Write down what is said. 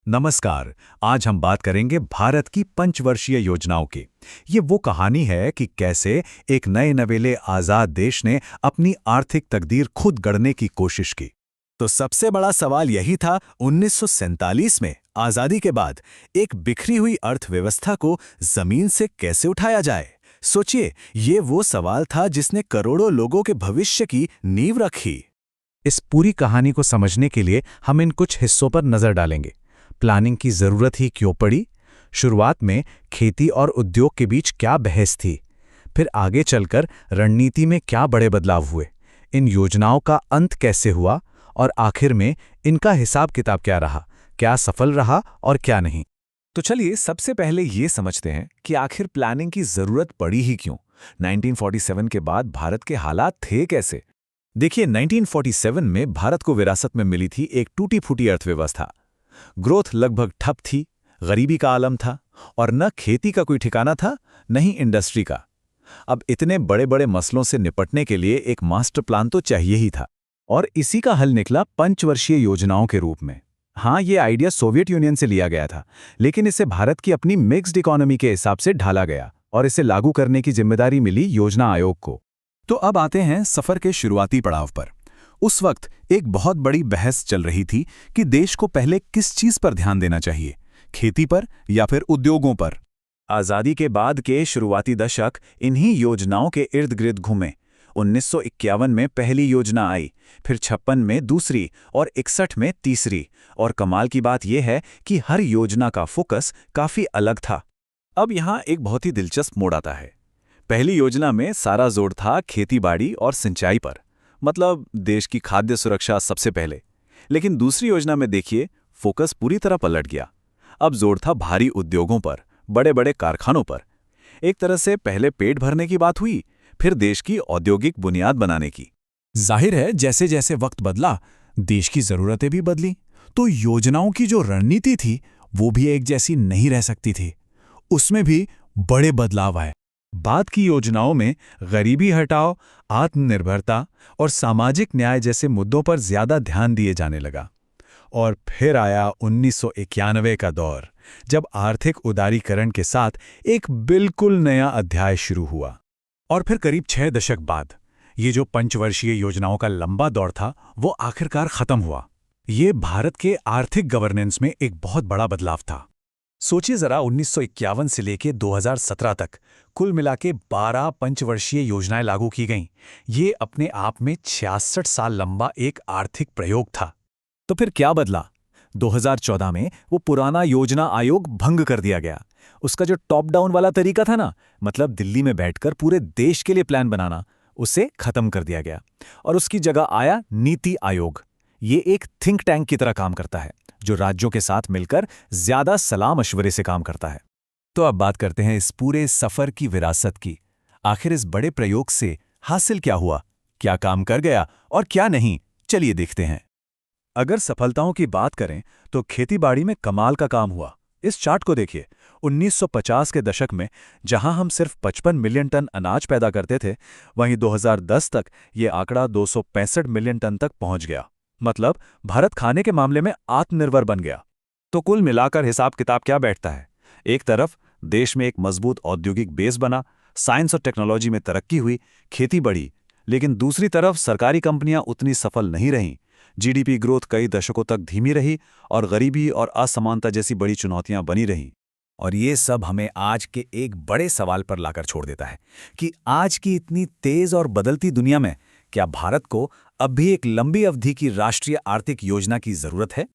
नमस्कार। आज हम बात करेंगे भारत की पंचवर्षीय योजनाओं की। ये वो कहानी है कि कैसे एक नए नवेले आज़ाद देश ने अपनी आर्थिक तकदीर खुद गढ़ने की कोशिश की। तो सबसे बड़ा सवाल यही था 1947 में आज़ादी के बाद एक बिखरी हुई अर्थव्यवस्था को जमीन से कैसे उठाया जाए। सोचिए, ये वो सवाल था जिसने करोड़ों लोगों के भविष्य की नींव रखी। इस पूरी कहानी को समझने के लिए हम इन कुछ हिस्सों पर नजर डालेंगे। प्लानिंग की जरूरत ही क्यों पड़ी? शुरुआत में खेती और उद्योग के बीच क्या बहस थी? फिर आगे चलकर रणनीति में क्या बड़े बदलाव हुए? इन योजनाओं का अंत कैसे हुआ? और आखिर में इनका हिसाब किताब क्या रहा? क्या सफल रहा और क्या नहीं? तो चलिए सबसे पहले ये समझते हैं कि आखिर प्लानिंग की जरूरत पड़ी ही क्यों। 1947 के बाद भारत के हालात थे कैसे? देखिए, 1947 में भारत को विरासत में मिली थी एक टूटी फूटी अर्थव्यवस्था। ग्रोथ लगभग ठप थी, गरीबी का आलम था और न खेती का कोई ठिकाना था, न ही इंडस्ट्री का। अब इतने बड़े बड़े मसलों से निपटने के लिए एक मास्टर प्लान तो चाहिए ही था, और इसी का हल निकला पंचवर्षीय योजनाओं के रूप में। हाँ, ये आइडिया सोवियत यूनियन से लिया गया था, लेकिन इसे भारत की अपनी मिक्स्ड इकोनॉमी के हिसाब से ढाला गया और इसे लागू करने की जिम्मेदारी मिली योजना आयोग को। तो अब आते हैं सफर के शुरुआती पड़ाव पर। उस वक्त एक बहुत बड़ी बहस चल रही थी कि देश को पहले किस चीज पर ध्यान देना चाहिए, खेती पर या फिर उद्योगों पर। आजादी के बाद के शुरुआती दशक इन्हीं योजनाओं के इर्द गिर्द घूमे। 1951 में पहली योजना आई, फिर 56 में दूसरी और 61 में तीसरी। और कमाल की बात यह है कि हर योजना का फोकस काफी अलग था। अब यहाँ एक बहुत ही दिलचस्प मोड़ आता है। पहली योजना में सारा जोर था खेतीबाड़ी और सिंचाई पर, मतलब देश की खाद्य सुरक्षा सबसे पहले। लेकिन दूसरी योजना में देखिए, फोकस पूरी तरह पलट गया। अब जोर था भारी उद्योगों पर, बड़े बड़े कारखानों पर। एक तरह से पहले पेट भरने की बात हुई, फिर देश की औद्योगिक बुनियाद बनाने की। जाहिर है, जैसे जैसे वक्त बदला, देश की जरूरतें भी बदली, तो योजनाओं की जो रणनीति थी वो भी एक जैसी नहीं रह सकती थी। उसमें भी बड़े बदलाव आए। बाद की योजनाओं में गरीबी हटाओ, आत्मनिर्भरता और सामाजिक न्याय जैसे मुद्दों पर ज्यादा ध्यान दिए जाने लगा। और फिर आया 1991 का दौर, जब आर्थिक उदारीकरण के साथ एक बिल्कुल नया अध्याय शुरू हुआ। और फिर करीब 6 दशक बाद ये जो पंचवर्षीय योजनाओं का लंबा दौर था, वो आखिरकार खत्म हुआ। ये भारत के आर्थिक गवर्नेंस में एक बहुत बड़ा बदलाव था। सोचिए जरा, 1951 से लेकर 2017 तक कुल मिला के 12 पंचवर्षीय योजनाएं लागू की गईं। ये अपने आप में 66 साल लंबा एक आर्थिक प्रयोग था। तो फिर क्या बदला? 2014 में वो पुराना योजना आयोग भंग कर दिया गया। उसका जो टॉप डाउन वाला तरीका था ना, मतलब दिल्ली में बैठकर पूरे देश के लिए प्लान बनाना, उसे खत्म कर दिया गया और उसकी जगह आया नीति आयोग। ये एक थिंक टैंक की तरह काम करता है, जो राज्यों के साथ मिलकर ज्यादा सलाह मशवरे से काम करता है। तो अब बात करते हैं इस पूरे सफर की विरासत की। आखिर इस बड़े प्रयोग से हासिल क्या हुआ, क्या काम कर गया और क्या नहीं, चलिए देखते हैं। अगर सफलताओं की बात करें तो खेतीबाड़ी में कमाल का काम हुआ। इस चार्ट को देखिए। 1950 के दशक में जहां हम सिर्फ 55 मिलियन टन अनाज पैदा करते थे, वहीं 2010 तक ये आंकड़ा 265 मिलियन टन तक पहुंच गया। मतलब भारत खाने के मामले में आत्मनिर्भर बन गया। तो कुल मिलाकर हिसाब किताब क्या बैठता है? एक तरफ देश में एक मजबूत औद्योगिक बेस बना, साइंस और टेक्नोलॉजी में तरक्की हुई, खेती बढ़ी। लेकिन दूसरी तरफ सरकारी कंपनियां उतनी सफल नहीं रहीं। जीडीपी ग्रोथ कई दशकों तक धीमी रही और गरीबी और असमानता जैसी बड़ी चुनौतियां बनी रहीं। और ये सब हमें आज के एक बड़े सवाल पर लाकर छोड़ देता है कि आज की इतनी तेज और बदलती दुनिया में क्या भारत को अब भी एक लंबी अवधि की राष्ट्रीय आर्थिक योजना की जरूरत है?